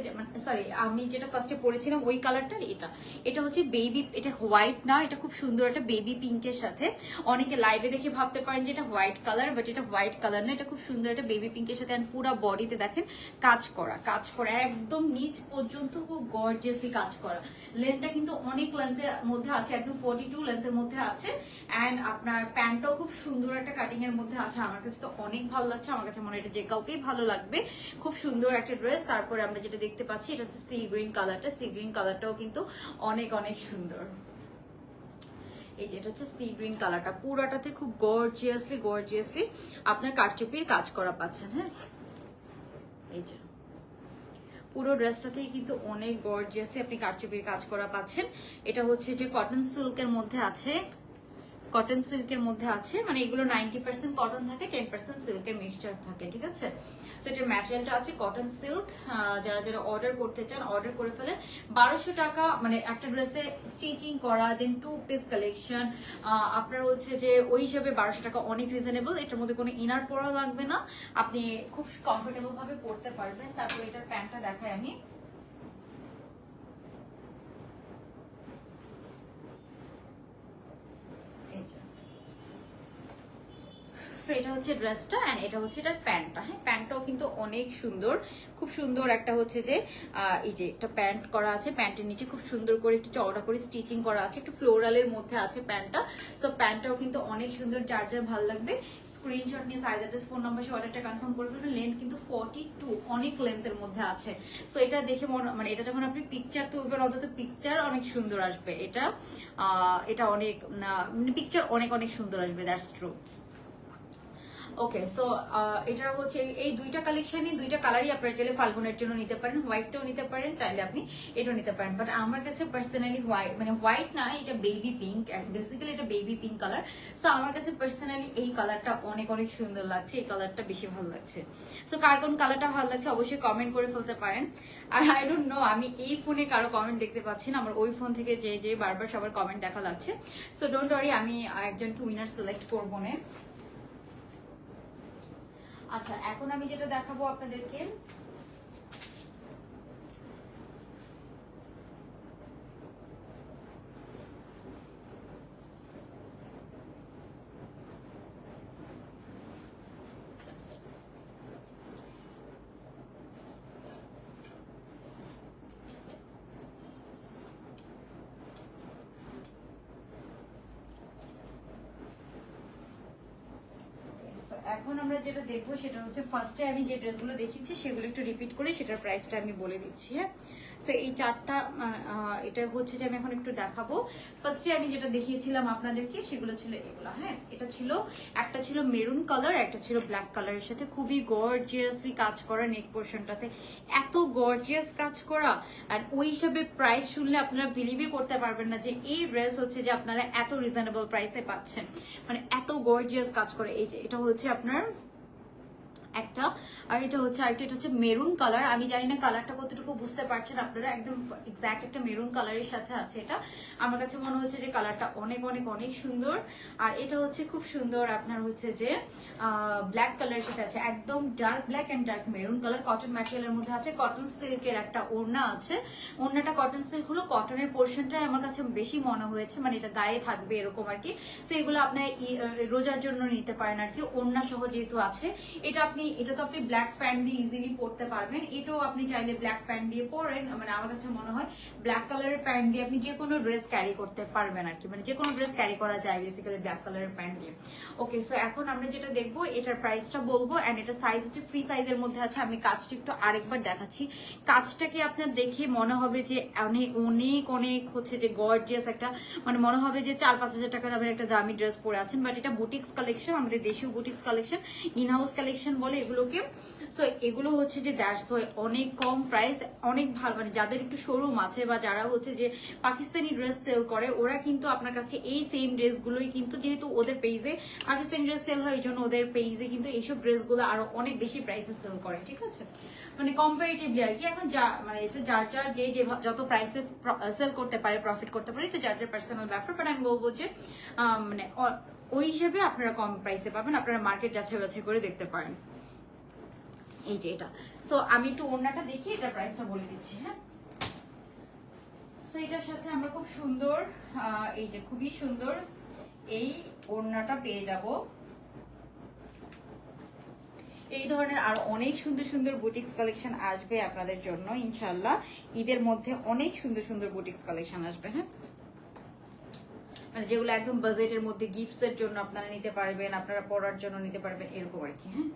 সরি, আমি যেটা ফার্স্টে পরেছিলাম ওই কালারটার এটা। এটা হচ্ছে বেবি, এটা হোয়াইট না, এটা খুব সুন্দর একটা বেবি পিঙ্কের সাথে। অনেকে লাইভে দেখে ভাবতে পারেন যে এটা হোয়াইট কালার, বাট এটা হোয়াইট কালার না, এটা খুব সুন্দর একটা বেবি পিঙ্কের সাথে। অ্যান্ড পুরো বডিতে দেখেন কাজ করা, কাজ করা একদম নিচ পর্যন্ত, খুব গর্জিয়াসলি কাজ করা। লেন্থটা কিন্তু অনেক লেন্থের মধ্যে আছে, একদম 42 লেন্থের মধ্যে আছে। অ্যান্ড আপনার প্যান্টটাও খুব সুন্দর একটা কাটিং এর মধ্যে আছে। আমার কাছে তো অনেক ভালো লাগছে। আমার কাছে মনে হয় এটা যে কাউকেই ভালো লাগবে। খুব সুন্দর একটা ড্রেস। তারপরে আমরা যেটা দেখতে পাচ্ছি এটা হচ্ছে সি গ্রিন কালারটা। সি গ্রিন কালারটাও কিন্তু অনেক অনেক সুন্দর। এই যে এটা হচ্ছে সি গ্রিন কালারটা, পুরাটাতে খুব গর্জিয়াসলি আপনার কারচুপির কাজ করা পাচ্ছেন। হ্যাঁ, এই যে পুরো ড্রেসটাতেই কিন্তু অনেক গর্জিয়াসলি আপনি কারচুপির কাজ করা পাচ্ছেন। এটা হচ্ছে যে কটন সিল্কের মধ্যে আছে। কটন সিল্কের মধ্যে আছে, মানে এগুলো 90% কটন থাকে, 10% সিল্কের মিক্সচার থাকে, ঠিক আছে? তো এটার ম্যাটেরিয়ালটা আছে কটন সিল্ক। যারা যারা অর্ডার করতে চান অর্ডার করে ফেলেন। 1200 টাকা মানে একটা ড্রেসে স্টিচিং করা, দেন টু পিস কালেকশন, আপনার হচ্ছে যে ওই হিসাবে 1200 টাকা অনেক রিজনেবল। এটার মধ্যে কোনো ইনার পরা লাগবে না, আপনি খুব কমফোর্টেবল ভাবে পরতে পারবেন। তারপর এটার প্যান্টটা দেখাই আমি। এটা হচ্ছে ড্রেসটা, এন্ড এটা হচ্ছে এটার প্যান্টটা। হ্যাঁ, প্যান্টটাও কিন্তু অনেক সুন্দর, খুব সুন্দর একটা হচ্ছে যে এই যে একটা প্যান্ট করা আছে। প্যান্টের নিচে খুব সুন্দর করে একটু চওড়া করে স্টিচিং করা আছে, একটু ফ্লোরালের মধ্যে আছে প্যান্টটা। সো প্যান্টটাও কিন্তু অনেক সুন্দর। যার যার ভালো লাগবে স্ক্রিনশট নিয়ে সাইজ অ্যাড্রেস ফোন নাম্বার সহ অর্ডারটা কনফার্ম করে ফেলবেন। লেন্থ কিন্তু 42, অনেক লেন্থের মধ্যে আছে। সো এটা দেখে মানে এটা যখন আপনি পিকচার তুলবেন অন্তত পিকচার অনেক সুন্দর আসবে। এটা অনেক পিকচার অনেক অনেক সুন্দর আসবে, দ্যাটস ট্রু। ওকে, সো এটা হচ্ছে এই দুইটা কালেকশনই, দুইটা কালারই আপনারা চাইলে ফাল্গুনের জন্য নিতে পারেন। হোয়াইটটাও নিতে পারেন, চাইলে আপনি এটাও নিতে পারেন। বাট আমার কাছে পার্সোনালি হোয়াইট, মানে হোয়াইট না, এটা বেবি পিঙ্ক, বেসিক্যালি এটা বেবি পিঙ্ক কালার। সো আমার কাছে পার্সোনালি এই কালারটা অনেক অনেক সুন্দর লাগছে, এই কালারটা বেশি ভালো লাগছে। সো কার কোন কালারটা ভালো লাগছে অবশ্যই কমেন্ট করে ফেলতে পারেন। আর আই ডোন্ট নো, আমি এই ফোনে কারো কমেন্ট দেখতে পাচ্ছি না, আমার ওই ফোন থেকে যে বারবার সবার কমেন্ট দেখা লাগছে। সো ডোন্ট ওয়ারি, আমি একজনকে উইনার সিলেক্ট করবো না। আচ্ছা, এখন আমি যেটা দেখাবো আপনাদেরকে, এখন আমরা যেটা দেখবো সেটা হচ্ছে ফার্স্টে আমি যে ড্রেসগুলো দেখিয়েছি সেগুলো একটু রিপিট করে সেটার প্রাইসটা আমি বলে দিচ্ছি। হ্যাঁ, সো এই চারটা এটা হচ্ছে যে আমি এখন একটু দেখাবো। ফার্স্টে আমি যেটা দেখিয়েছিলাম আপনাদেরকে সেগুলো ছিল এগুলো। হ্যাঁ, এটা ছিল, একটা ছিল মেরুন কালার, একটা ছিল ব্ল্যাক কালারের সাথে খুবই গর্জিয়াসলি কাজ করা। নেক পোর্শনটাতে এত গর্জিয়াস কাজ করা, আর ওই হিসাবে প্রাইস শুনলে আপনারা বিলিভই করতে পারবেন না যে এই ড্রেস হচ্ছে যে আপনারা এত রিজনেবল প্রাইসে পাচ্ছেন। মানে এত গর্জিয়াস কাজ করে। এই যে এটা হচ্ছে আপনার একটা, আর এটা হচ্ছে আরেকটা, এটা হচ্ছে মেরুন কালার। আমি জানি না কালারটা কতটুকু বুঝতে পারছেন আপনারা, একদম এক্স্যাক্ট একটা মেরুন কালারের সাথে আছে এটা। আমার কাছে মনে হচ্ছে যে কালারটা অনেক অনেক অনেক সুন্দর। আর এটা হচ্ছে খুব সুন্দর আপনার হচ্ছে যে ব্ল্যাক কালারের সাথে আছে, একদম dark black and dark maroon colour, cotton ম্যাটেরিয়ালের মধ্যে আছে, কটন সিল্কের একটা ওড়না আছে। ওড়নাটা কটন সিল্ক হলো, কটনের পোর্শনটা আমার কাছে বেশি মনে হয়েছে, মানে এটা গায়ে থাকবে এরকম আর কি। তো এগুলো আপনার রোজার জন্য নিতে পারেন আর কি, ওড়না সহ যেহেতু আছে। এটা তো আপনি ব্ল্যাক প্যান্ট দিয়ে ইজিলি পরতে পারবেন, এটাও আপনি চাইলে ব্ল্যাক প্যান্ট দিয়ে পরেন, মানে আমার কাছে মনে হয় ব্ল্যাক কালারের প্যান্ট দিয়ে আপনি যে কোনো ড্রেস ক্যারি করতে পারবেন আর কি, মানে যে কোনো ড্রেস ক্যারি করা যায় বেসিক্যালি ব্ল্যাক কালারের প্যান্ট দিয়ে। ওকে, সো এখন আমরা যেটা দেখবো এটার প্রাইসটা বলবো, এন্ড এটা সাইজ হচ্ছে ফ্রি সাইজের মধ্যে আছে। আমি কাজটা একটু আরেকবার দেখাচ্ছি, কাজটাকে আপনার দেখে মনে হবে যে অনেক অনেক অনেক হচ্ছে যে গর্জিয়াস একটা, মানে মনে হবে যে 4-5 হাজার টাকা দামের একটা দামি ড্রেস পরে আছেন, বাট এটা বুটিক্স কালেকশন, আমাদের দেশীয় বুটিক্স কালেকশন, ইনহাউস কালেকশন বলে এগুলোকে। সো এগুলো হচ্ছে যে দ্যাটস ওয়াই অনেক কম প্রাইস, অনেক ভালো, মানে যাদের একটু শোরুম আছে বা যারা হচ্ছে যে পাকিস্তানি ড্রেস সেল করে, ওরা কিন্তু আপনার কাছে এই সেম ড্রেসগুলোই কিন্তু, যেহেতু ওদের পেজে পাকিস্তানি ড্রেস সেল হয়, এই জন্য ওদের পেজে কিন্তু এইসব ড্রেসগুলো আরো অনেক বেশি প্রাইসে সেল করে, ঠিক আছে, মানে কম্পারেটিভলি আর কি। এখন যা মানে এটা যার যার যে যত প্রাইসে সেল করতে পারে, প্রফিট করতে পারে, এটা যার যার পার্সোনাল ব্যাপার, বাট আমি বলবো যে মানে ওই হিসেবে আপনারা কম প্রাইসে পাবেন, আপনারা মার্কেট যাচাই বাছাই করে দেখতে পারেন। এই যে এটা, সো আমি একটু ওড়নাটা দেখি, এটা প্রাইসটা বলে দিচ্ছি। হ্যাঁ, সো এটার সাথে আমরা খুব সুন্দর এই যে খুবই সুন্দর এই ওড়নাটা পেয়ে যাব। এই ধরনের আরো অনেক সুন্দর সুন্দর বুটিক্স কালেকশন আসবে আপনাদের জন্য ইনশাল্লাহ। ঈদের মধ্যে অনেক সুন্দর সুন্দর বুটিক্স কালেকশন আসবে। হ্যাঁ, মানে যেগুলো একদম বাজেটের মধ্যে গিফটস এর জন্য আপনারা নিতে পারবেন, আপনারা পরার জন্য নিতে পারবেন, এরকম আর কি। হ্যাঁ,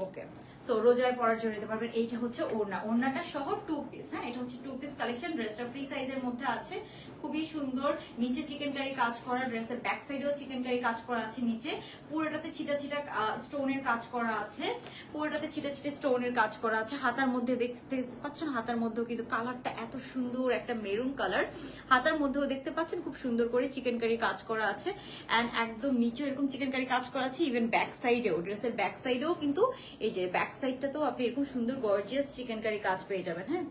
ওকে, সো রোজায় পরার জন্য নিতে পারবেন। এইটা হচ্ছে ওড়না, ওড়নাটা সহ 2 পিস। হ্যাঁ, এটা হচ্ছে 2 পিস কালেকশন, ড্রেসটা ফ্রি সাইজের মধ্যে আছে, খুবই সুন্দর। নিচে চিকেন কারি কাজ করা, ড্রেসের ব্যাক সাইডেও চিকেন কারি কাজ করা আছে, নিচে পুরোটাতে ছিটা ছিটা স্টোনের কাজ করা আছে, পুরোটাতে ছিটা ছিটা স্টোনের কাজ করা আছে। হাতার মধ্যে দেখতে পাচ্ছেন, হাতার মধ্যেও কিন্তু কালারটা এত সুন্দর একটা মেরুন কালার, হাতার মধ্যেও দেখতে পাচ্ছেন খুব সুন্দর করে চিকেন কারি কাজ করা আছে, এন্ড একদম নিচে এরকম চিকেন কারি কাজ করা আছে। ইভেন ব্যাক সাইডেও, ড্রেসের ব্যাক সাইডেও কিন্তু এই যে ব্যাক সাইডটা তো আপনি এরকম সুন্দর গর্জিয়াস চিকেন কারি কাজ পেয়ে যাবেন। হ্যাঁ,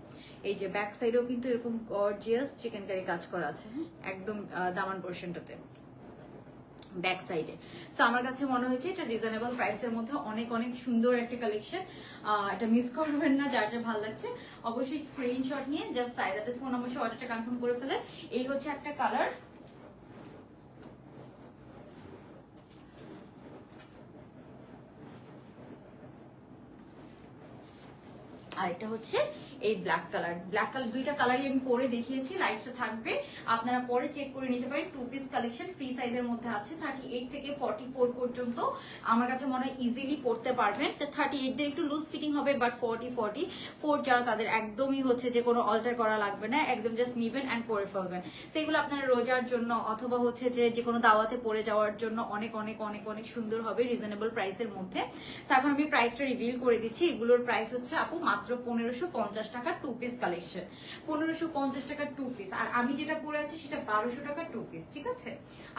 এই যে ব্যাক সাইডেও কিন্তু এরকম গর্জিয়াস চিকেন কারি কাজ করা আছে। হ্যাঁ, একদম দামান পোর্শনটাতে ব্যাক সাইডে। সো আমার কাছে মনে হয়েছে এটা রিজনেবল প্রাইসের মধ্যে অনেক অনেক সুন্দর একটা কালেকশন, এটা মিস করবেন না। যার যা ভালো লাগছে অবশ্যই স্ক্রিনশট নিয়ে জাস্ট সাইজ অ্যাড্রেস ফোন নম্বর অর্ডারটা কনফার্ম করে ফেলে। এই হচ্ছে একটা কালার, আর এটা হচ্ছে এই ব্ল্যাক কালার। ব্ল্যাক কালার দুইটা কালারই আমি পরে দেখিয়েছি, লাইভটা থাকবে, আপনারা পরে চেক করে নিতে পারেন। 2 পিস কালেকশন ফ্রি সাইজের মধ্যে আছে, 38 থেকে 44 পর্যন্ত আমার কাছে মনে হয় ইজিলি পড়তে পারবেন। 38 দের একটু লুজ ফিটিং হবে, বাট 44 যারা তাদের একদমই হচ্ছে যে কোনো অল্টার করা লাগবে না, একদম জাস্ট নিবেন অ্যান্ড পরে ফেলবেন। সেগুলো আপনারা রোজার জন্য অথবা হচ্ছে যে কোনো দাওয়াতে পরে যাওয়ার জন্য অনেক অনেক অনেক অনেক সুন্দর হবে রিজনেবল প্রাইসের মধ্যে। তো এখন আমি প্রাইসটা রিভিল করে দিচ্ছি। এগুলোর প্রাইস হচ্ছে আপু মাত্র 1550 টাকা 2 পিস কালেকশন, 1550 টাকা 2 পিস। আর আমি যেটা পরে আছি সেটা 1200 টাকা 2 পিস, ঠিক আছে।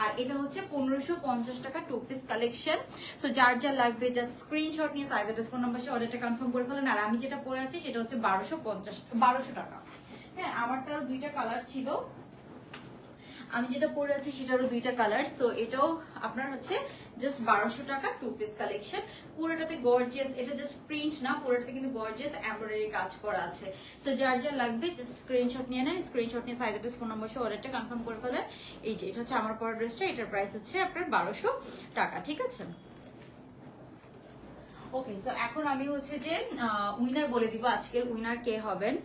আর এটা হচ্ছে 1550 টাকা 2 পিস কালেকশন। সো যার যা লাগবে জাস্ট স্ক্রিনশট নিয়ে সাইজ অ্যাড্রেস ফোন নাম্বার সাথে অর্ডারটা কনফার্ম করে ফেলেন। আর আমি যেটা পরে আছি সেটা হচ্ছে 1200 টাকা। হ্যাঁ, আমারটারও দুইটা কালার ছিল, আমি যেটা পরে আছি সেটারও দুইটা কালার। সো এটাও আপনার হচ্ছে জাস্ট 1200 টাকা 2 পিস কালেকশন। পুরোটাতে গর্জিয়াস, এটা জাস্ট প্রিন্ট না, পুরোটাতে কিন্তু গর্জিয়াস এমব্রয়ডারি কাজ করা আছে। সো যার যা লাগবে জাস্ট স্ক্রিনশট নিয়ে নেন, স্ক্রিনশট নিয়ে সাইজ অ্যাড্রেস ফোন নম্বর সহ অর্ডারটা কনফার্ম করে ফেলেন। এই যে এটা হচ্ছে আমার পরা ড্রেসটা, এটার প্রাইস হচ্ছে আপনার 1200 টাকা, ঠিক আছে। ওকে, তো এখন আমি হচ্ছে যে উইনার বলে দিব, আজকের উইনার কে হবেন।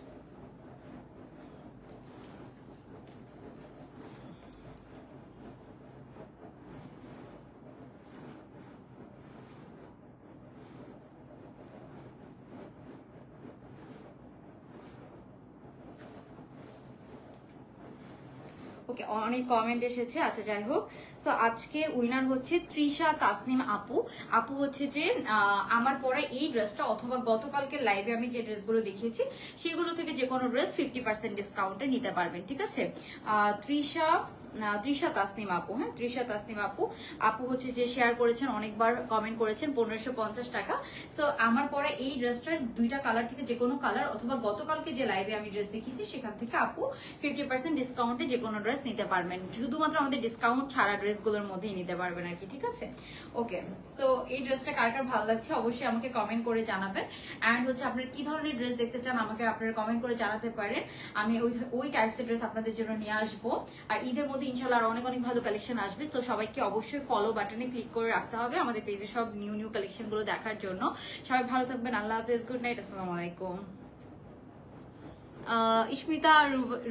ওকে, অনেক কমেন্ট এসেছে, আচ্ছা যাই হোক। সো আজকের উইনার হচ্ছে তৃষা তাসনিম আপু। আপু হচ্ছে যে আমার পরা এই ড্রেসটা অথবা গতকালকে লাইভে আমি যে ড্রেসগুলো দেখিয়েছি সেগুলো থেকে যে কোনো ড্রেস 50% ডিসকাউন্টে নিতে পারবেন, ঠিক আছে। তৃষা তৃষা তাসনিম আপু, হ্যাঁ তৃষা তাসনিম আপু। আপু হচ্ছে যে শেয়ার করেছেন, অনেকবার কমেন্ট করেছেন 1550 টাকা। সো আমার পরে এই ড্রেসটার দুইটা কালার থেকে যে কোনো কালার, অথবা গতকালকে যে লাইভে আমি ড্রেস দেখিয়েছি সেখান থেকে আপু 50% ডিসকাউন্টে যে কোনো ড্রেস নিতে পারবেন, শুধুমাত্র আমাদের ডিসকাউন্ট ছাড়া ড্রেসগুলোর মধ্যেই নিতে পারবেন আর কি, ঠিক আছে? ওকে, সো এই ড্রেসটা কার কার ভালো লাগছে অবশ্যই আমাকে কমেন্ট করে জানাবেন। অ্যান্ড হচ্ছে আপনারা কি ধরনের ড্রেস দেখতে চান আমাকে আপনারা কমেন্ট করে জানাতে পারেন, আমি ওই টাইপসের ড্রেস আপনাদের জন্য নিয়ে আসবো। আর ঈদের মধ্যে ইনশাল্লাহ আর অনেক অনেক ভালো কালেকশন আসবে। সো সবাইকে অবশ্যই ফলো বাটনে ক্লিক করে রাখতে হবে আমাদের পেজে সব নিউ নিউ কালেকশন গুলো দেখার জন্য। সবাই ভালো থাকবেন, আল্লাহ হাফেজ, গুড নাইট, আসসালামু আলাইকুম। ইস্মিতা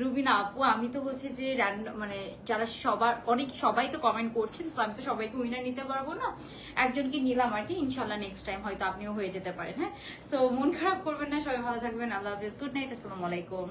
রুবিনা আপু, আমি তো হচ্ছে যে মানে যারা সবাই তো কমেন্ট করছেন, সো আমি তো সবাইকে উইনার নিতে পারবো না, একজনকে নিলাম আর কি। ইনশাল্লাহ নেক্সট টাইম হয়তো আপনিও হয়ে যেতে পারেন, হ্যাঁ। সো মন খারাপ করবেন না, সবাই ভালো থাকবেন, আল্লাহ হাফেজ, গুড নাইট, আসসালামু আলাইকুম।